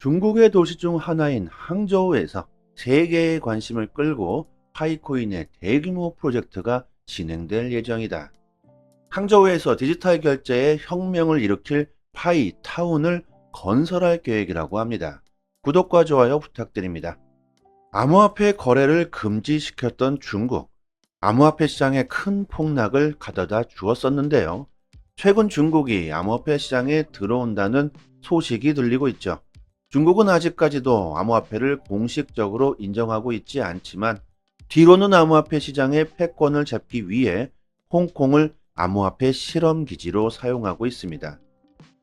중국의 도시 중 하나인 항저우에서 세계의 관심을 끌고 파이코인의 대규모 프로젝트가 진행될 예정이다. 항저우에서 디지털 결제의 혁명을 일으킬 파이타운을 건설할 계획이라고 합니다. 구독과 좋아요 부탁드립니다. 암호화폐 거래를 금지시켰던 중국, 암호화폐 시장에 큰 폭락을 가져다 주었었는데요. 최근 중국이 암호화폐 시장에 들어온다는 소식이 들리고 있죠. 중국은 아직까지도 암호화폐를 공식적으로 인정하고 있지 않지만 뒤로는 암호화폐 시장의 패권을 잡기 위해 홍콩을 암호화폐 실험 기지로 사용하고 있습니다.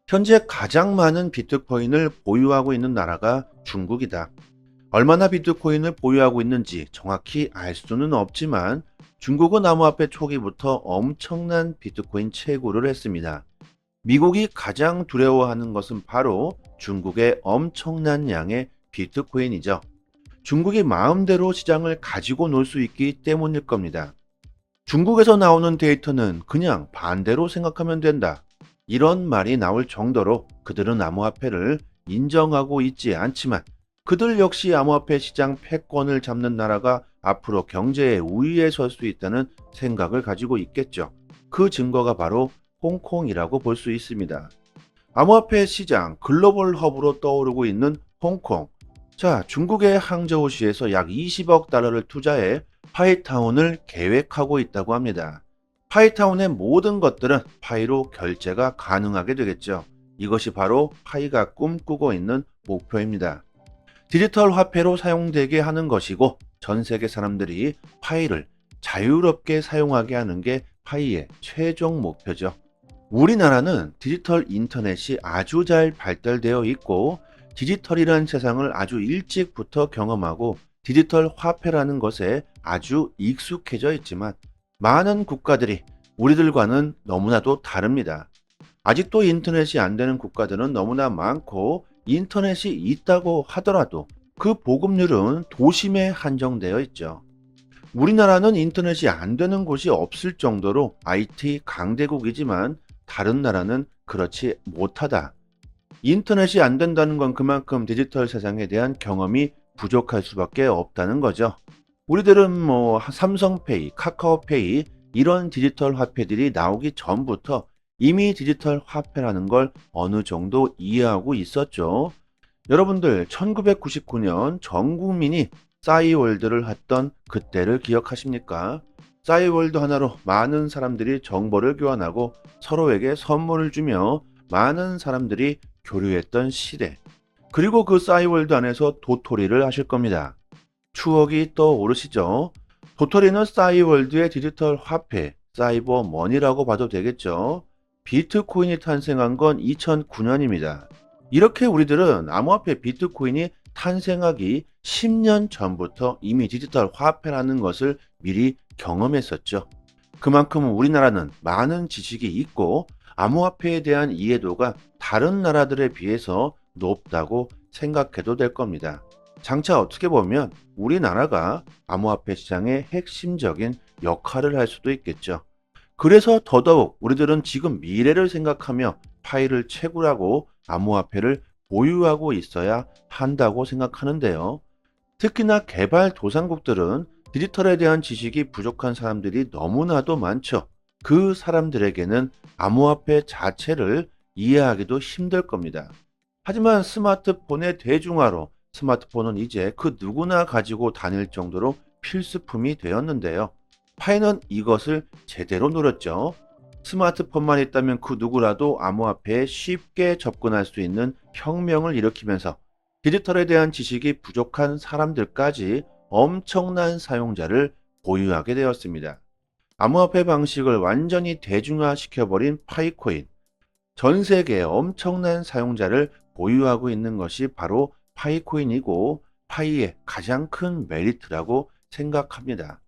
현재 가장 많은 비트코인을 보유하고 있는 나라가 중국이다. 얼마나 비트코인을 보유하고 있는지 정확히 알 수는 없지만 중국은 암호화폐 초기부터 엄청난 비트코인 채굴을 했습니다. 미국이 가장 두려워하는 것은 바로 중국의 엄청난 양의 비트코인이죠. 중국이 마음대로 시장을 가지고 놀 수 있기 때문일 겁니다. 중국에서 나오는 데이터는 그냥 반대로 생각하면 된다. 이런 말이 나올 정도로 그들은 암호화폐를 인정하고 있지 않지만 그들 역시 암호화폐 시장 패권을 잡는 나라가 앞으로 경제의 우위에 설 수 있다는 생각을 가지고 있겠죠. 그 증거가 바로 홍콩이라고 볼 수 있습니다. 암호화폐 시장 글로벌 허브로 떠오르고 있는 홍콩. 자, 중국의 항저우시에서 약 20억 달러를 투자해 파이타운을 계획하고 있다고 합니다. 파이타운의 모든 것들은 파이로 결제가 가능하게 되겠죠. 이것이 바로 파이가 꿈꾸고 있는 목표입니다. 디지털 화폐로 사용되게 하는 것이고 전 세계 사람들이 파이를 자유롭게 사용하게 하는 게 파이의 최종 목표죠. 우리나라는 디지털 인터넷이 아주 잘 발달되어 있고 디지털이라는 세상을 아주 일찍부터 경험하고 디지털 화폐라는 것에 아주 익숙해져 있지만 많은 국가들이 우리들과는 너무나도 다릅니다. 아직도 인터넷이 안 되는 국가들은 너무나 많고 인터넷이 있다고 하더라도 그 보급률은 도심에 한정되어 있죠. 우리나라는 인터넷이 안 되는 곳이 없을 정도로 IT 강대국이지만 다른 나라는 그렇지 못하다. 인터넷이 안 된다는 건 그만큼 디지털 세상에 대한 경험이 부족할 수밖에 없다는 거죠. 우리들은 삼성페이, 카카오페이 이런 디지털 화폐들이 나오기 전부터 이미 디지털 화폐라는 걸 어느 정도 이해하고 있었죠. 여러분들 1999년 전 국민이 싸이월드를 했던 그때를 기억하십니까? 싸이월드 하나로 많은 사람들이 정보를 교환하고 서로에게 선물을 주며 많은 사람들이 교류했던 시대. 그리고 그 싸이월드 안에서 도토리를 하실 겁니다. 추억이 떠오르시죠? 도토리는 싸이월드의 디지털 화폐, 사이버 머니라고 봐도 되겠죠. 비트코인이 탄생한 건 2009년입니다. 이렇게 우리들은 암호화폐 비트코인이 탄생하기 10년 전부터 이미 디지털 화폐라는 것을 미리 경험했었죠. 그만큼 우리나라는 많은 지식이 있고 암호화폐에 대한 이해도가 다른 나라들에 비해서 높다고 생각해도 될 겁니다. 장차 어떻게 보면 우리나라가 암호화폐 시장의 핵심적인 역할을 할 수도 있겠죠. 그래서 더더욱 우리들은 지금 미래를 생각하며 파일을 채굴하고 암호화폐를 보유하고 있어야 한다고 생각하는데요. 특히나 개발도상국들은 디지털에 대한 지식이 부족한 사람들이 너무나도 많죠. 그 사람들에게는 암호화폐 자체를 이해하기도 힘들 겁니다. 하지만 스마트폰의 대중화로 스마트폰은 이제 그 누구나 가지고 다닐 정도로 필수품이 되었는데요. 파이는 이것을 제대로 노렸죠. 스마트폰만 있다면 그 누구라도 암호화폐에 쉽게 접근할 수 있는 혁명을 일으키면서 디지털에 대한 지식이 부족한 사람들까지 엄청난 사용자를 보유하게 되었습니다. 암호화폐 방식을 완전히 대중화시켜버린 파이코인. 전 세계에 엄청난 사용자를 보유하고 있는 것이 바로 파이코인이고 파이의 가장 큰 메리트라고 생각합니다.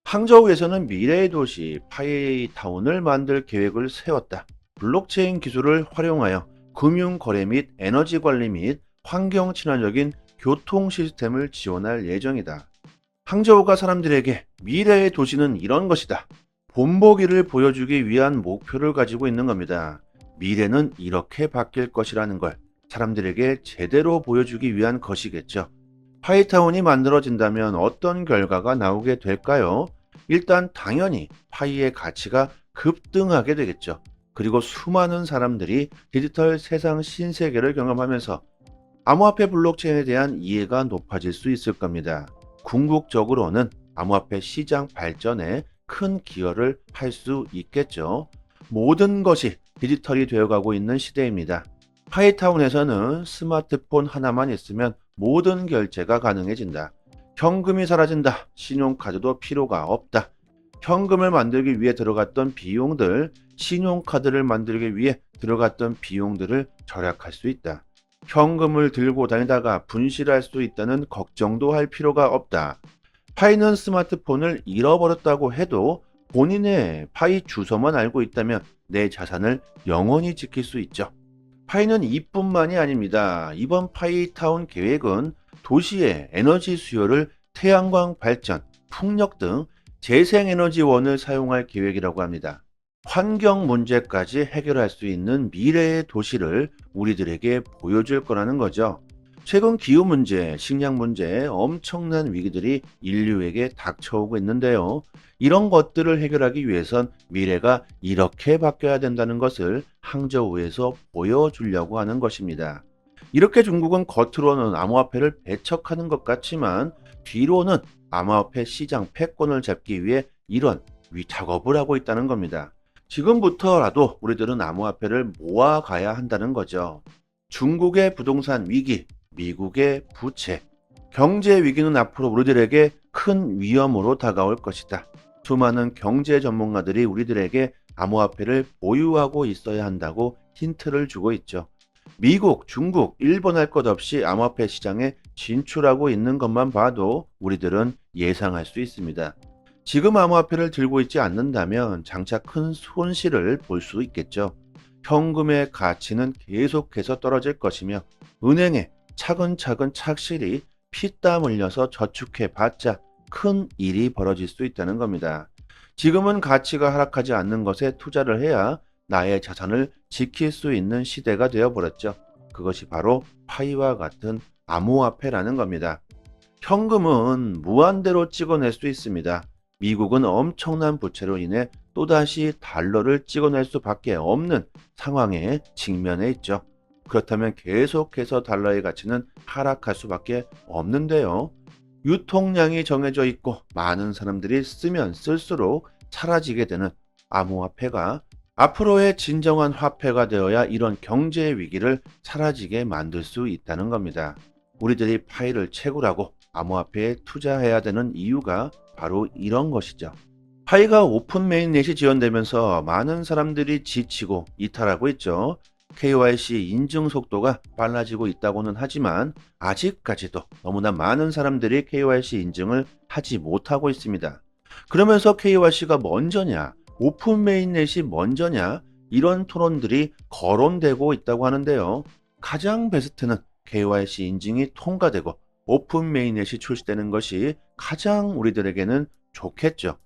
항저우에서는 미래의 도시 파이타운을 만들 계획을 세웠다. 블록체인 기술을 활용하여 금융 거래 및 에너지 관리 및 환경 친화적인 교통 시스템을 지원할 예정이다. 항저우가 사람들에게 미래의 도시는 이런 것이다. 본보기를 보여주기 위한 목표를 가지고 있는 겁니다. 미래는 이렇게 바뀔 것이라는 걸 사람들에게 제대로 보여주기 위한 것이겠죠. 파이타운이 만들어진다면 어떤 결과가 나오게 될까요? 일단 당연히 파이의 가치가 급등하게 되겠죠. 그리고 수많은 사람들이 디지털 세상 신세계를 경험하면서 암호화폐 블록체인에 대한 이해가 높아질 수 있을 겁니다. 궁극적으로는 암호화폐 시장 발전에 큰 기여를 할 수 있겠죠. 모든 것이 디지털이 되어가고 있는 시대입니다. 파이타운에서는 스마트폰 하나만 있으면 모든 결제가 가능해진다. 현금이 사라진다. 신용카드도 필요가 없다. 현금을 만들기 위해 들어갔던 비용들, 신용카드를 만들기 위해 들어갔던 비용들을 절약할 수 있다. 현금을 들고 다니다가 분실할 수 있다는 걱정도 할 필요가 없다. 파이는 스마트폰을 잃어버렸다고 해도 본인의 파이 주소만 알고 있다면 내 자산을 영원히 지킬 수 있죠. 파이는 이뿐만이 아닙니다. 이번 파이타운 계획은 도시의 에너지 수요를 태양광 발전, 풍력 등 재생에너지원을 사용할 계획이라고 합니다. 환경 문제까지 해결할 수 있는 미래의 도시를 우리들에게 보여줄 거라는 거죠. 최근 기후 문제, 식량 문제, 엄청난 위기들이 인류에게 닥쳐오고 있는데요. 이런 것들을 해결하기 위해선 미래가 이렇게 바뀌어야 된다는 것을 항저우에서 보여주려고 하는 것입니다. 이렇게 중국은 겉으로는 암호화폐를 배척하는 것 같지만 뒤로는 암호화폐 시장 패권을 잡기 위해 이런 작업을 하고 있다는 겁니다. 지금부터라도 우리들은 암호화폐를 모아가야 한다는 거죠. 중국의 부동산 위기, 미국의 부채, 경제 위기는 앞으로 우리들에게 큰 위험으로 다가올 것이다. 수많은 경제 전문가들이 우리들에게 암호화폐를 보유하고 있어야 한다고 힌트를 주고 있죠. 미국, 중국, 일본 할 것 없이 암호화폐 시장에 진출하고 있는 것만 봐도 우리들은 예상할 수 있습니다. 지금 암호화폐를 들고 있지 않는다면 장차 큰 손실을 볼 수 있겠죠. 현금의 가치는 계속해서 떨어질 것이며 은행에 차근차근 착실히 피땀 흘려서 저축해 봤자 큰 일이 벌어질 수 있다는 겁니다. 지금은 가치가 하락하지 않는 것에 투자를 해야 나의 자산을 지킬 수 있는 시대가 되어버렸죠. 그것이 바로 파이와 같은 암호화폐라는 겁니다. 현금은 무한대로 찍어낼 수 있습니다. 미국은 엄청난 부채로 인해 또다시 달러를 찍어낼 수밖에 없는 상황에 직면해 있죠. 그렇다면 계속해서 달러의 가치는 하락할 수밖에 없는데요. 유통량이 정해져 있고 많은 사람들이 쓰면 쓸수록 사라지게 되는 암호화폐가 앞으로의 진정한 화폐가 되어야 이런 경제 위기를 사라지게 만들 수 있다는 겁니다. 우리들이 파이를 채굴하고 암호화폐에 투자해야 되는 이유가 바로 이런 것이죠. 파이가 오픈 메인넷이 지원되면서 많은 사람들이 지치고 이탈하고 있죠. KYC 인증 속도가 빨라지고 있다고는 하지만 아직까지도 너무나 많은 사람들이 KYC 인증을 하지 못하고 있습니다. 그러면서 KYC가 먼저냐, 오픈 메인넷이 먼저냐, 이런 토론들이 거론되고 있다고 하는데요. 가장 베스트는 KYC 인증이 통과되고 오픈 메인넷이 출시되는 것이 가장 우리들에게는 좋겠죠.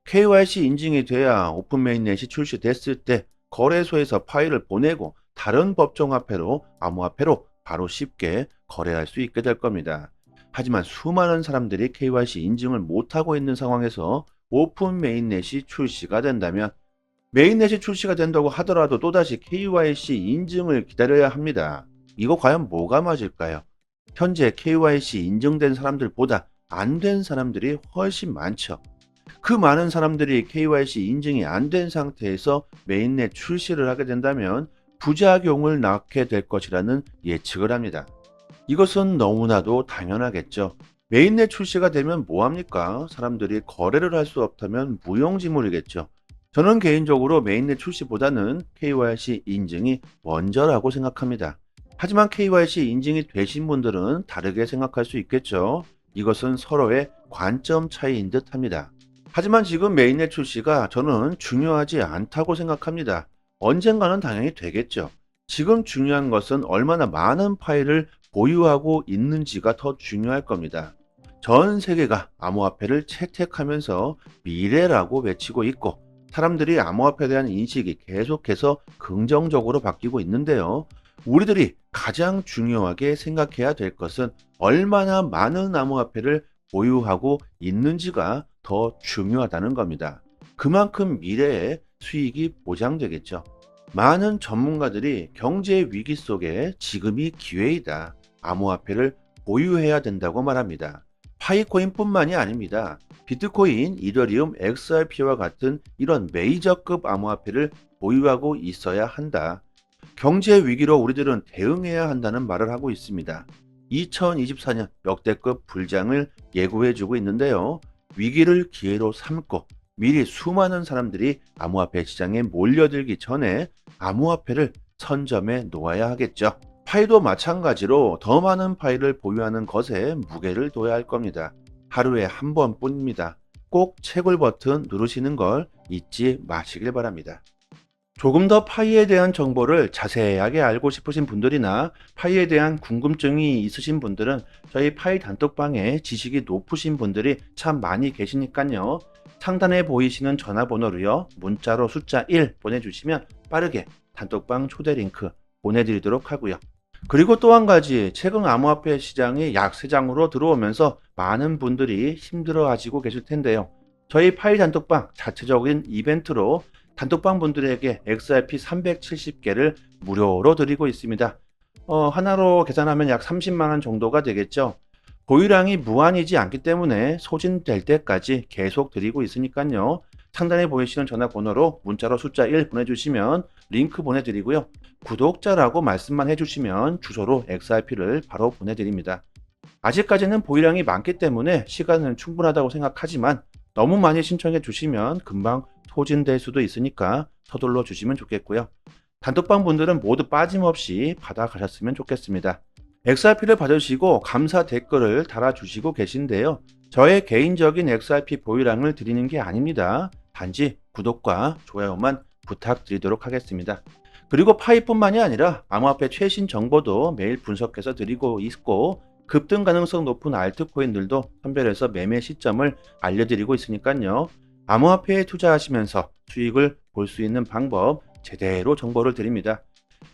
KYC 인증이 돼야 오픈 메인넷이 출시됐을 때 거래소에서 파일을 보내고 다른 법정화폐로, 암호화폐로 바로 쉽게 거래할 수 있게 될 겁니다. 하지만 수많은 사람들이 KYC 인증을 못하고 있는 상황에서 오픈 메인넷이 출시가 된다면 메인넷이 출시가 된다고 하더라도 또다시 KYC 인증을 기다려야 합니다. 이거 과연 뭐가 맞을까요? 현재 KYC 인증된 사람들보다 안 된 사람들이 훨씬 많죠. 그 많은 사람들이 KYC 인증이 안 된 상태에서 메인넷 출시를 하게 된다면 부작용을 낳게 될 것이라는 예측을 합니다. 이것은 너무나도 당연하겠죠. 메인넷 출시가 되면 뭐합니까? 사람들이 거래를 할 수 없다면 무용지물이겠죠. 저는 개인적으로 메인넷 출시보다는 KYC 인증이 먼저라고 생각합니다. 하지만 KYC 인증이 되신 분들은 다르게 생각할 수 있겠죠. 이것은 서로의 관점 차이인 듯 합니다. 하지만 지금 메인넷 출시가 저는 중요하지 않다고 생각합니다. 언젠가는 당연히 되겠죠. 지금 중요한 것은 얼마나 많은 파일을 보유하고 있는지가 더 중요할 겁니다. 전 세계가 암호화폐를 채택하면서 미래라고 외치고 있고 사람들이 암호화폐에 대한 인식이 계속해서 긍정적으로 바뀌고 있는데요. 우리들이 가장 중요하게 생각해야 될 것은 얼마나 많은 암호화폐를 보유하고 있는지가 더 중요하다는 겁니다. 그만큼 미래의 수익이 보장되겠죠. 많은 전문가들이 경제 위기 속에 지금이 기회이다, 암호화폐를 보유해야 된다고 말합니다. 파이코인뿐만이 아닙니다. 비트코인, 이더리움, XRP와 같은 이런 메이저급 암호화폐를 보유하고 있어야 한다. 경제 위기로 우리들은 대응해야 한다는 말을 하고 있습니다. 2024년 역대급 불장을 예고해주고 있는데요. 위기를 기회로 삼고 미리 수많은 사람들이 암호화폐 시장에 몰려들기 전에 암호화폐를 선점해 놓아야 하겠죠. 파이도 마찬가지로 더 많은 파이를 보유하는 것에 무게를 둬야 할 겁니다. 하루에 한 번뿐입니다. 꼭 채굴 버튼 누르시는 걸 잊지 마시길 바랍니다. 조금 더 파이에 대한 정보를 자세하게 알고 싶으신 분들이나 파이에 대한 궁금증이 있으신 분들은 저희 파이 단톡방에 지식이 높으신 분들이 참 많이 계시니까요. 상단에 보이시는 전화번호로요, 문자로 숫자 1 보내주시면 빠르게 단톡방 초대 링크 보내드리도록 하고요. 그리고 또 한 가지, 최근 암호화폐 시장이 약세장으로 들어오면서 많은 분들이 힘들어 하시고 계실 텐데요. 저희 파이 단톡방 자체적인 이벤트로 단톡방 분들에게 XRP 370개를 무료로 드리고 있습니다. 하나로 계산하면 약 30만원 정도가 되겠죠. 보유량이 무한이지 않기 때문에 소진될 때까지 계속 드리고 있으니까요. 상단에 보이시는 전화번호로 문자로 숫자 1 보내주시면 링크 보내드리고요. 구독자라고 말씀만 해주시면 주소로 XRP를 바로 보내드립니다. 아직까지는 보유량이 많기 때문에 시간은 충분하다고 생각하지만 너무 많이 신청해 주시면 금방 소진될 수도 있으니까 서둘러 주시면 좋겠고요. 단톡방 분들은 모두 빠짐없이 받아가셨으면 좋겠습니다. XRP를 받으시고 감사 댓글을 달아주시고 계신데요. 저의 개인적인 XRP 보유량을 드리는 게 아닙니다. 단지 구독과 좋아요만 부탁드리도록 하겠습니다. 그리고 파이뿐만이 아니라 암호화폐 최신 정보도 매일 분석해서 드리고 있고 급등 가능성 높은 알트코인들도 선별해서 매매 시점을 알려드리고 있으니까요. 암호화폐에 투자하시면서 수익을 볼 수 있는 방법 제대로 정보를 드립니다.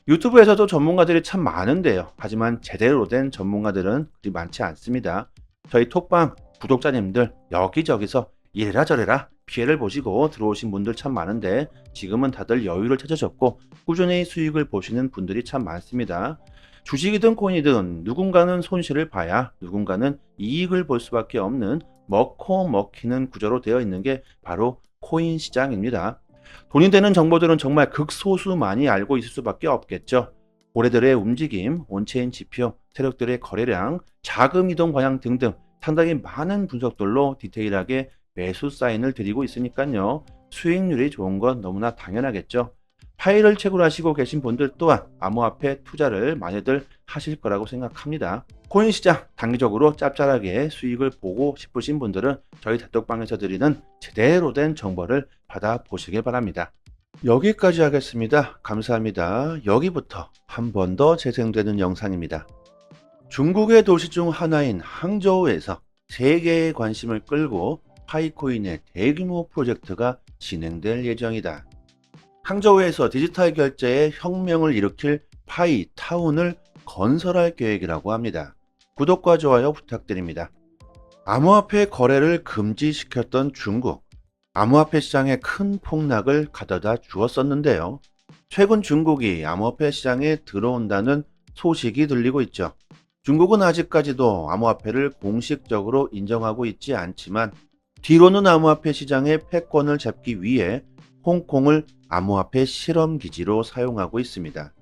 유튜브에서도 전문가들이 참 많은데요. 하지만 제대로 된 전문가들은 그리 많지 않습니다. 저희 톡방 구독자님들 여기저기서 이래라 저래라 피해를 보시고 들어오신 분들 참 많은데 지금은 다들 여유를 찾으셨고 꾸준히 수익을 보시는 분들이 참 많습니다. 주식이든 코인이든 누군가는 손실을 봐야 누군가는 이익을 볼 수밖에 없는 먹고 먹히는 구조로 되어 있는 게 바로 코인 시장입니다. 돈이 되는 정보들은 정말 극소수 많이 알고 있을 수밖에 없겠죠. 고래들의 움직임, 온체인 지표, 세력들의 거래량, 자금 이동 방향 등등 상당히 많은 분석들로 디테일하게 매수 사인을 드리고 있으니까요. 수익률이 좋은 건 너무나 당연하겠죠. 파일을 채굴하시고 계신 분들 또한 암호화폐 투자를 많이들 하실 거라고 생각합니다. 코인 시장 단기적으로 짭짤하게 수익을 보고 싶으신 분들은 저희 단톡방에서 드리는 제대로 된 정보를 받아보시길 바랍니다. 여기까지 하겠습니다. 감사합니다. 여기부터 한 번 더 재생되는 영상입니다. 중국의 도시 중 하나인 항저우에서 세계의 관심을 끌고 파이코인의 대규모 프로젝트가 진행될 예정이다. 항저우에서 디지털 결제의 혁명을 일으킬 파이타운을 건설할 계획이라고 합니다. 구독과 좋아요 부탁드립니다. 암호화폐 거래를 금지시켰던 중국, 암호화폐 시장에 큰 폭락을 가져다 주었었는데요. 최근 중국이 암호화폐 시장에 들어온다는 소식이 들리고 있죠. 중국은 아직까지도 암호화폐를 공식적으로 인정하고 있지 않지만 뒤로는 암호화폐 시장의 패권을 잡기 위해 홍콩을 암호화폐 실험기지로 사용하고 있습니다.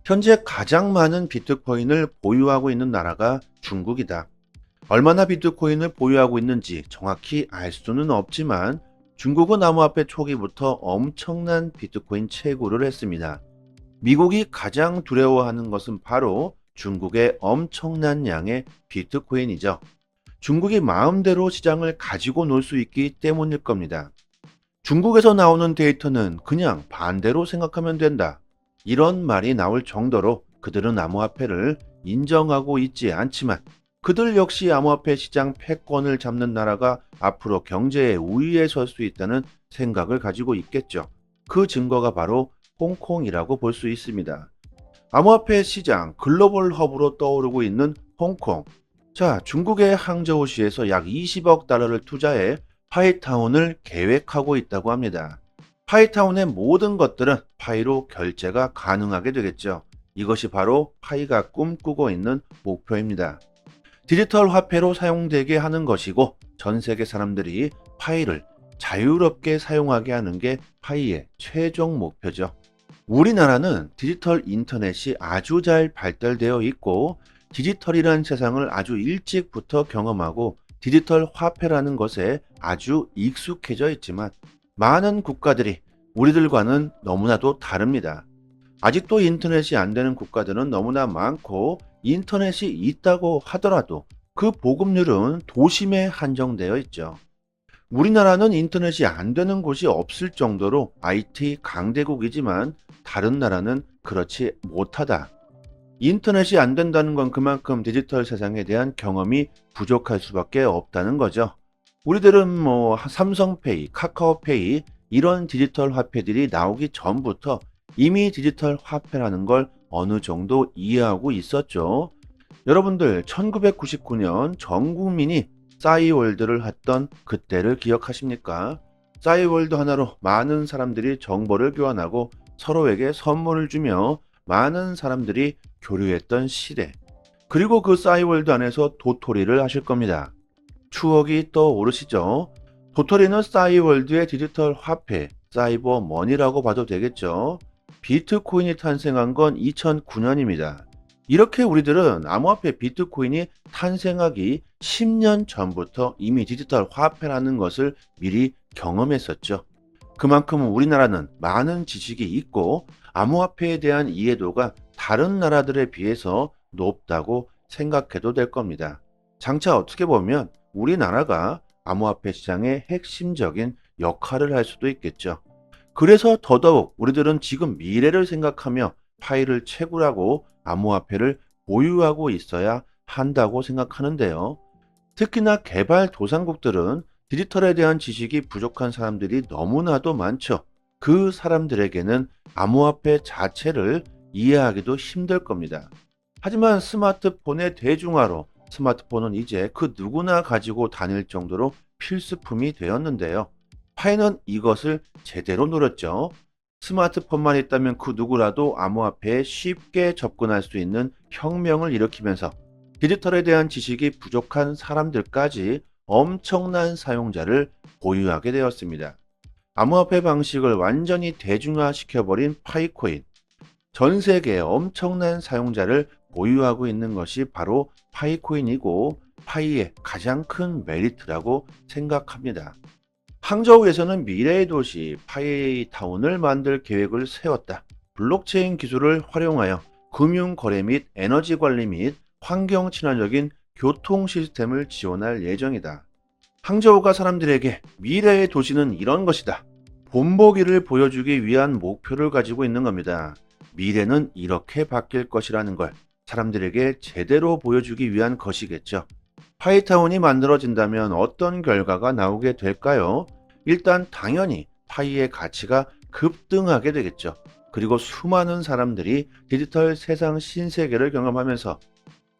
현재 가장 많은 비트코인을 보유하고 있는 나라가 중국이다. 얼마나 비트코인을 보유하고 있는지 정확히 알 수는 없지만 중국은 암호화폐 초기부터 엄청난 비트코인 채굴을 했습니다. 미국이 가장 두려워하는 것은 바로 중국의 엄청난 양의 비트코인이죠. 중국이 마음대로 시장을 가지고 놀 수 있기 때문일 겁니다. 중국에서 나오는 데이터는 그냥 반대로 생각하면 된다. 이런 말이 나올 정도로 그들은 암호화폐를 인정하고 있지 않지만 그들 역시 암호화폐 시장 패권을 잡는 나라가 앞으로 경제의 우위에 설 수 있다는 생각을 가지고 있겠죠. 그 증거가 바로 홍콩이라고 볼 수 있습니다. 암호화폐 시장 글로벌 허브로 떠오르고 있는 홍콩. 자, 중국의 항저우시에서 약 20억 달러를 투자해 파이타운을 계획하고 있다고 합니다. 파이타운의 모든 것들은 파이로 결제가 가능하게 되겠죠. 이것이 바로 파이가 꿈꾸고 있는 목표입니다. 디지털 화폐로 사용되게 하는 것이고 전 세계 사람들이 파이를 자유롭게 사용하게 하는 게 파이의 최종 목표죠. 우리나라는 디지털 인터넷이 아주 잘 발달되어 있고 디지털이란 세상을 아주 일찍부터 경험하고 디지털 화폐라는 것에 아주 익숙해져 있지만 많은 국가들이 우리들과는 너무나도 다릅니다. 아직도 인터넷이 안 되는 국가들은 너무나 많고 인터넷이 있다고 하더라도 그 보급률은 도심에 한정되어 있죠. 우리나라는 인터넷이 안 되는 곳이 없을 정도로 IT 강대국이지만 다른 나라는 그렇지 못하다. 인터넷이 안 된다는 건 그만큼 디지털 세상에 대한 경험이 부족할 수밖에 없다는 거죠. 우리들은 삼성페이, 카카오페이 이런 디지털 화폐들이 나오기 전부터 이미 디지털 화폐라는 걸 어느 정도 이해하고 있었죠. 여러분들 1999년 전 국민이 싸이월드를 했던 그때를 기억하십니까? 싸이월드 하나로 많은 사람들이 정보를 교환하고 서로에게 선물을 주며 많은 사람들이 교류했던 시대. 그리고 그 싸이월드 안에서 도토리를 하실 겁니다. 추억이 떠오르시죠? 도토리는 싸이월드의 디지털 화폐, 사이버 머니라고 봐도 되겠죠. 비트코인이 탄생한 건 2009년입니다. 이렇게 우리들은 암호화폐 비트코인이 탄생하기 10년 전부터 이미 디지털 화폐라는 것을 미리 경험했었죠. 그만큼 우리나라는 많은 지식이 있고 암호화폐에 대한 이해도가 다른 나라들에 비해서 높다고 생각해도 될 겁니다. 장차 어떻게 보면 우리나라가 암호화폐 시장의 핵심적인 역할을 할 수도 있겠죠. 그래서 더더욱 우리들은 지금 미래를 생각하며 파이를 채굴하고 암호화폐를 보유하고 있어야 한다고 생각하는데요. 특히나 개발도상국들은 디지털에 대한 지식이 부족한 사람들이 너무나도 많죠. 그 사람들에게는 암호화폐 자체를 이해하기도 힘들 겁니다. 하지만 스마트폰의 대중화로 스마트폰은 이제 그 누구나 가지고 다닐 정도로 필수품이 되었는데요. 파이는 이것을 제대로 노렸죠. 스마트폰만 있다면 그 누구라도 암호화폐에 쉽게 접근할 수 있는 혁명을 일으키면서 디지털에 대한 지식이 부족한 사람들까지 엄청난 사용자를 보유하게 되었습니다. 암호화폐 방식을 완전히 대중화시켜버린 파이코인. 전 세계에 엄청난 사용자를 보유하고 있는 것이 바로 파이코인이고 파이의 가장 큰 메리트라고 생각합니다. 항저우에서는 미래의 도시 파이타운을 만들 계획을 세웠다. 블록체인 기술을 활용하여 금융 거래 및 에너지 관리 및 환경 친화적인 교통 시스템을 지원할 예정이다. 항저우가 사람들에게 미래의 도시는 이런 것이다. 본보기를 보여주기 위한 목표를 가지고 있는 겁니다. 미래는 이렇게 바뀔 것이라는 걸 사람들에게 제대로 보여주기 위한 것이겠죠. 파이타운이 만들어진다면 어떤 결과가 나오게 될까요? 일단 당연히 파이의 가치가 급등하게 되겠죠. 그리고 수많은 사람들이 디지털 세상 신세계를 경험하면서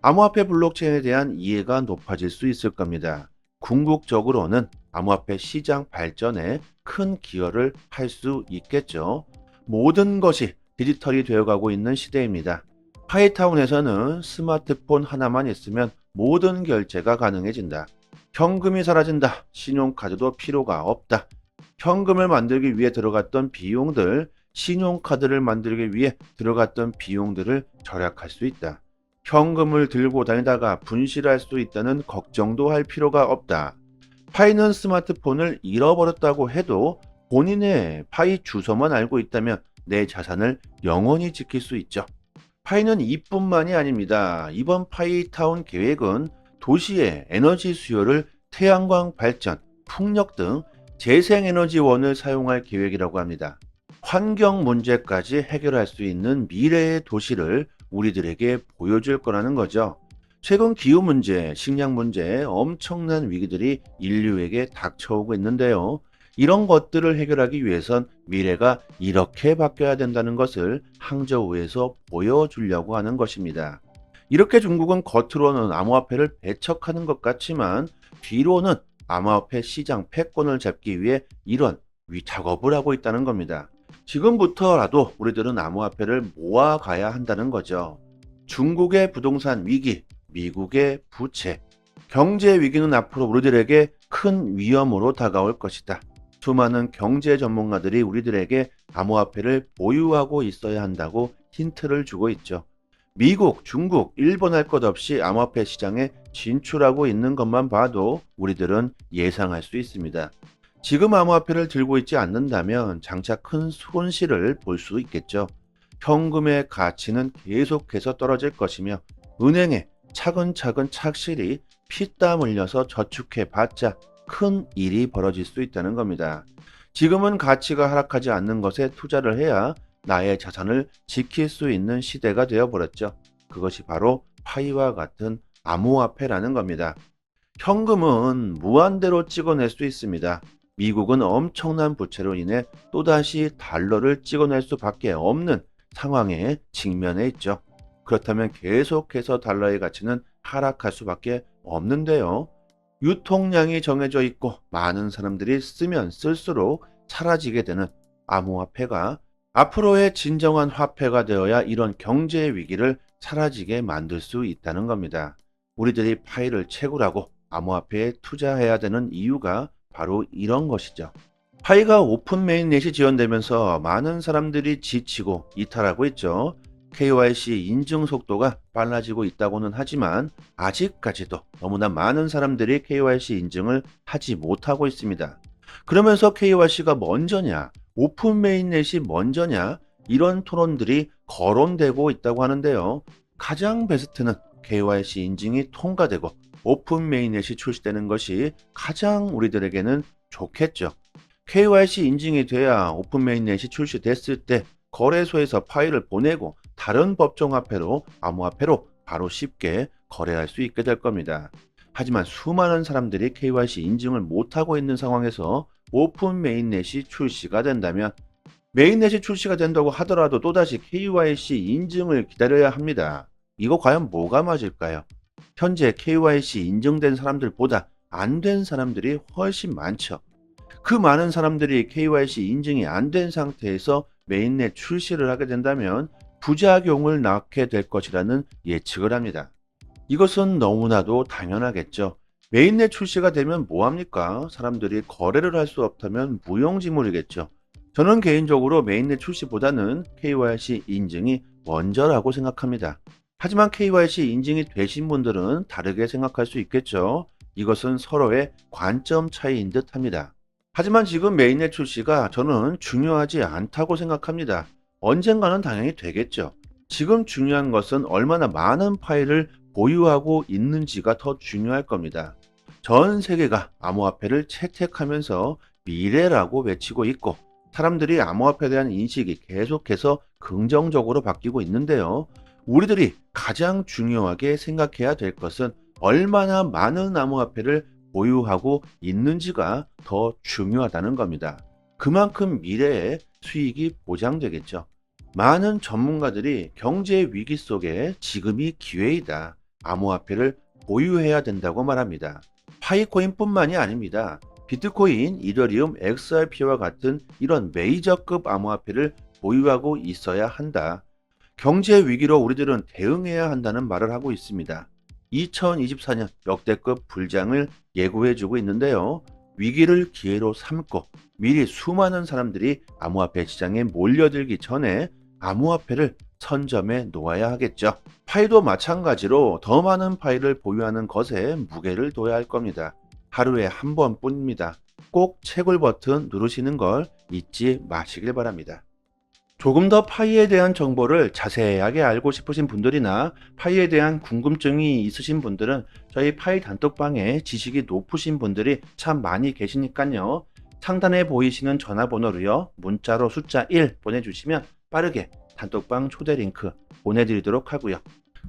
암호화폐 블록체인에 대한 이해가 높아질 수 있을 겁니다. 궁극적으로는 암호화폐 시장 발전에 큰 기여를 할 수 있겠죠. 모든 것이 디지털이 되어가고 있는 시대입니다. 파이타운에서는 스마트폰 하나만 있으면 모든 결제가 가능해진다. 현금이 사라진다. 신용카드도 필요가 없다. 현금을 만들기 위해 들어갔던 비용들, 신용카드를 만들기 위해 들어갔던 비용들을 절약할 수 있다. 현금을 들고 다니다가 분실할 수 있다는 걱정도 할 필요가 없다. 파이는 스마트폰을 잃어버렸다고 해도 본인의 파이 주소만 알고 있다면 내 자산을 영원히 지킬 수 있죠. 파이는 이뿐만이 아닙니다. 이번 파이타운 계획은 도시의 에너지 수요를 태양광 발전, 풍력 등 재생에너지원을 사용할 계획이라고 합니다. 환경 문제까지 해결할 수 있는 미래의 도시를 우리들에게 보여줄 거라는 거죠. 최근 기후 문제, 식량 문제, 엄청난 위기들이 인류에게 닥쳐오고 있는데요. 이런 것들을 해결하기 위해선 미래가 이렇게 바뀌어야 된다는 것을 항저우에서 보여주려고 하는 것입니다. 이렇게 중국은 겉으로는 암호화폐를 배척하는 것 같지만 뒤로는 암호화폐 시장 패권을 잡기 위해 이런 작업을 하고 있다는 겁니다. 지금부터라도 우리들은 암호화폐를 모아가야 한다는 거죠. 중국의 부동산 위기, 미국의 부채, 경제 위기는 앞으로 우리들에게 큰 위험으로 다가올 것이다. 수많은 경제 전문가들이 우리들에게 암호화폐를 보유하고 있어야 한다고 힌트를 주고 있죠. 미국, 중국, 일본 할 것 없이 암호화폐 시장에 진출하고 있는 것만 봐도 우리들은 예상할 수 있습니다. 지금 암호화폐를 들고 있지 않는다면 장차 큰 손실을 볼 수 있겠죠. 현금의 가치는 계속해서 떨어질 것이며 은행에 차근차근 착실히 피땀 흘려서 저축해 봤자 큰 일이 벌어질 수 있다는 겁니다. 지금은 가치가 하락하지 않는 것에 투자를 해야 나의 자산을 지킬 수 있는 시대가 되어버렸죠. 그것이 바로 파이와 같은 암호화폐라는 겁니다. 현금은 무한대로 찍어낼 수 있습니다. 미국은 엄청난 부채로 인해 또다시 달러를 찍어낼 수밖에 없는 상황에 직면해 있죠. 그렇다면 계속해서 달러의 가치는 하락할 수밖에 없는데요. 유통량이 정해져 있고 많은 사람들이 쓰면 쓸수록 사라지게 되는 암호화폐가 앞으로의 진정한 화폐가 되어야 이런 경제 위기를 사라지게 만들 수 있다는 겁니다. 우리들이 파이를 채굴하고 암호화폐에 투자해야 되는 이유가 바로 이런 것이죠. 파이가 오픈 메인넷이 지원되면서 많은 사람들이 지치고 이탈하고 있죠. KYC 인증 속도가 빨라지고 있다고는 하지만 아직까지도 너무나 많은 사람들이 KYC 인증을 하지 못하고 있습니다. 그러면서 KYC가 먼저냐, 오픈 메인넷이 먼저냐, 이런 토론들이 거론되고 있다고 하는데요. 가장 베스트는 KYC 인증이 통과되고 오픈 메인넷이 출시되는 것이 가장 우리들에게는 좋겠죠. KYC 인증이 돼야 오픈 메인넷이 출시됐을 때 거래소에서 파일을 보내고 다른 법정화폐로 암호화폐로 바로 쉽게 거래할 수 있게 될 겁니다. 하지만 수많은 사람들이 KYC 인증을 못하고 있는 상황에서 오픈 메인넷이 출시가 된다면 메인넷이 출시가 된다고 하더라도 또다시 KYC 인증을 기다려야 합니다. 이거 과연 뭐가 맞을까요? 현재 KYC 인증된 사람들보다 안 된 사람들이 훨씬 많죠. 그 많은 사람들이 KYC 인증이 안 된 상태에서 메인넷 출시를 하게 된다면 부작용을 낳게 될 것이라는 예측을 합니다. 이것은 너무나도 당연하겠죠. 메인넷 출시가 되면 뭐합니까? 사람들이 거래를 할 수 없다면 무용지물이겠죠. 저는 개인적으로 메인넷 출시보다는 KYC 인증이 먼저라고 생각합니다. 하지만 KYC 인증이 되신 분들은 다르게 생각할 수 있겠죠. 이것은 서로의 관점 차이인 듯 합니다. 하지만 지금 메인넷 출시가 저는 중요하지 않다고 생각합니다. 언젠가는 당연히 되겠죠. 지금 중요한 것은 얼마나 많은 파일을 보유하고 있는지가 더 중요할 겁니다. 전 세계가 암호화폐를 채택하면서 미래라고 외치고 있고 사람들이 암호화폐에 대한 인식이 계속해서 긍정적으로 바뀌고 있는데요. 우리들이 가장 중요하게 생각해야 될 것은 얼마나 많은 암호화폐를 보유하고 있는지가 더 중요하다는 겁니다. 그만큼 미래의 수익이 보장되겠죠. 많은 전문가들이 경제 위기 속에 지금이 기회이다. 암호화폐를 보유해야 된다고 말합니다. 파이코인뿐만이 아닙니다. 비트코인, 이더리움, XRP와 같은 이런 메이저급 암호화폐를 보유하고 있어야 한다. 경제 위기로 우리들은 대응해야 한다는 말을 하고 있습니다. 2024년 역대급 불장을 예고해주고 있는데요. 위기를 기회로 삼고 미리 수많은 사람들이 암호화폐 시장에 몰려들기 전에 암호화폐를 선점해 놓아야 하겠죠. 파이도 마찬가지로 더 많은 파이를 보유하는 것에 무게를 둬야 할 겁니다. 하루에 한 번뿐입니다. 꼭 채굴 버튼 누르시는 걸 잊지 마시길 바랍니다. 조금 더 파이에 대한 정보를 자세하게 알고 싶으신 분들이나 파이에 대한 궁금증이 있으신 분들은 저희 파이 단톡방에 지식이 높으신 분들이 참 많이 계시니까요. 상단에 보이시는 전화번호로요. 문자로 숫자 1 보내주시면 빠르게 단톡방 초대 링크 보내드리도록 하고요.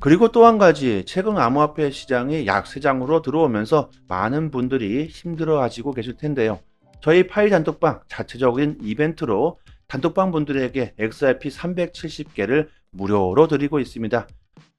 그리고 또 한 가지, 최근 암호화폐 시장이 약세장으로 들어오면서 많은 분들이 힘들어 하시고 계실 텐데요. 저희 파이 단톡방 자체적인 이벤트로 단톡방 분들에게 XRP 370개를 무료로 드리고 있습니다.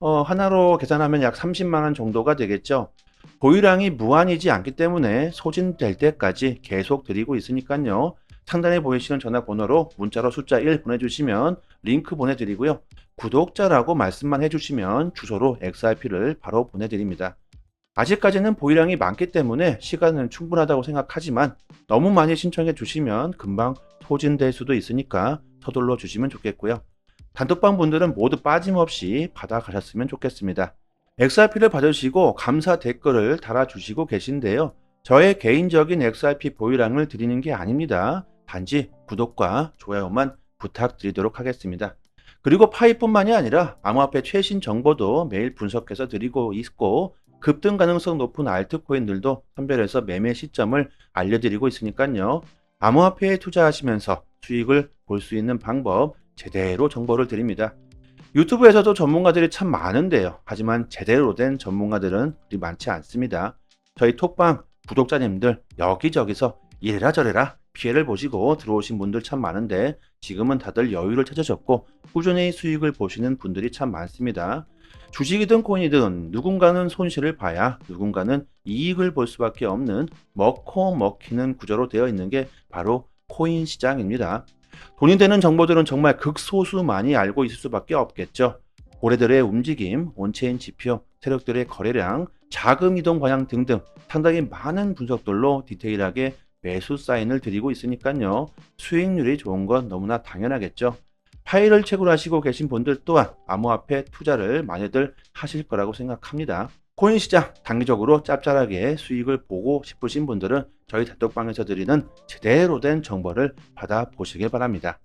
하나로 계산하면 약 30만원 정도가 되겠죠. 보유량이 무한이지 않기 때문에 소진될 때까지 계속 드리고 있으니까요. 상단에 보이시는 전화번호로 문자로 숫자 1 보내주시면 링크 보내드리고요. 구독자라고 말씀만 해주시면 주소로 XRP를 바로 보내드립니다. 아직까지는 보유량이 많기 때문에 시간은 충분하다고 생각하지만 너무 많이 신청해 주시면 금방 소진될 수도 있으니까 서둘러 주시면 좋겠고요. 단톡방 분들은 모두 빠짐없이 받아가셨으면 좋겠습니다. XRP를 받으시고 감사 댓글을 달아주시고 계신데요. 저의 개인적인 XRP 보유량을 드리는 게 아닙니다. 단지 구독과 좋아요만 부탁드리도록 하겠습니다. 그리고 파이뿐만이 아니라 암호화폐 최신 정보도 매일 분석해서 드리고 있고 급등 가능성 높은 알트코인들도 선별해서 매매 시점을 알려드리고 있으니까요. 암호화폐에 투자하시면서 수익을 볼 수 있는 방법 제대로 정보를 드립니다. 유튜브에서도 전문가들이 참 많은데요. 하지만 제대로 된 전문가들은 그리 많지 않습니다. 저희 톡방 구독자님들 여기저기서 이래라 저래라 피해를 보시고 들어오신 분들 참 많은데 지금은 다들 여유를 찾으셨고 꾸준히 수익을 보시는 분들이 참 많습니다. 주식이든 코인이든 누군가는 손실을 봐야 누군가는 이익을 볼 수밖에 없는 먹고 먹히는 구조로 되어 있는 게 바로 코인 시장입니다. 돈이 되는 정보들은 정말 극소수만이 알고 있을 수밖에 없겠죠. 고래들의 움직임, 온체인 지표, 세력들의 거래량, 자금 이동 방향 등등 상당히 많은 분석들로 디테일하게 매수 사인을 드리고 있으니까요. 수익률이 좋은 건 너무나 당연하겠죠. 파일을 채굴하시고 계신 분들 또한 암호화폐 투자를 많이들 하실 거라고 생각합니다. 코인 시장 단기적으로 짭짤하게 수익을 보고 싶으신 분들은 저희 단톡방에서 드리는 제대로 된 정보를 받아보시길 바랍니다.